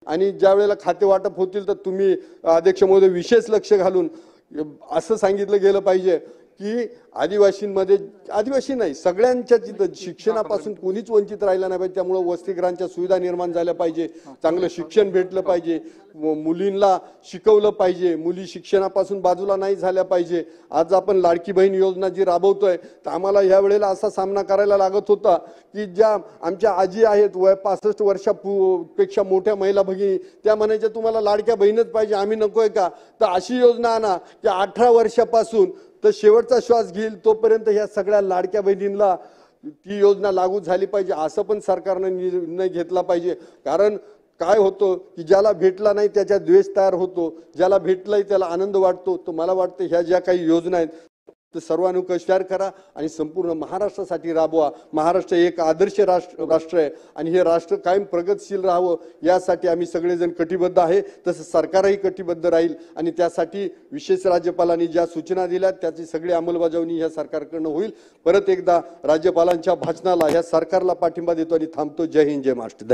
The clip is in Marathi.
आणि ज्या वेळेला खाते वाटप होतील तर तुम्ही अध्यक्ष महोदय विशेष लक्ष घालून असं सांगितलं गेलं पाहिजे की आदिवासींमध्ये, आदिवासी नाही सगळ्यांच्या तिथं शिक्षणापासून कोणीच वंचित राहिला नाही पाहिजे। त्यामुळे वसतिगृहांच्या सुविधा निर्माण झाल्या पाहिजे, चांगलं शिक्षण भेटलं पाहिजे, मुलींना शिकवलं पाहिजे, मुली शिक्षणापासून बाजूला नाही झाल्या पाहिजे। आज आपण लाडकी बहीण योजना जी राबवतोय तर आम्हाला या वेळेला असा सामना करायला लागत होता की ज्या आमच्या आजी आहेत वय 65 वर्षापेक्षा मोठ्या महिला भगिनी त्या म्हणायच्या तुम्हाला लाडक्या बहीणच पाहिजे, आम्ही नकोय का? तर अशी योजना आणा की 18 वर्षापासून तर शेवटचा श्वास घेईल तोपर्यंत ह्या सगळ्या लाडक्या बहिणींना ती योजना लागू झाली पाहिजे, असं पण सरकारने निर्णय घेतला पाहिजे। कारण काय होतं की ज्याला भेटला नाही त्याच्या द्वेष तयार होतो, ज्याला भेटलाय त्याला आनंद वाटतो। तर मला वाटतं ह्या ज्या काही योजना आहेत तर सर्वांनी शेअर करा आणि संपूर्ण महाराष्ट्रासाठी राबवा। महाराष्ट्र एक आदर्श राष्ट्र आहे आणि हे राष्ट्र कायम प्रगतशील राहावं यासाठी आम्ही सगळेजण कटिबद्ध आहे, तसं सरकारही कटिबद्ध राहील आणि त्यासाठी विशेष राज्यपालांनी ज्या सूचना दिल्या त्याची सगळी अंमलबजावणी या सरकारकडून होईल। परत एकदा राज्यपालांच्या भाषणाला या सरकारला पाठिंबा देतो आणि थांबतो। जय हिंद, जय महाराष्ट्र।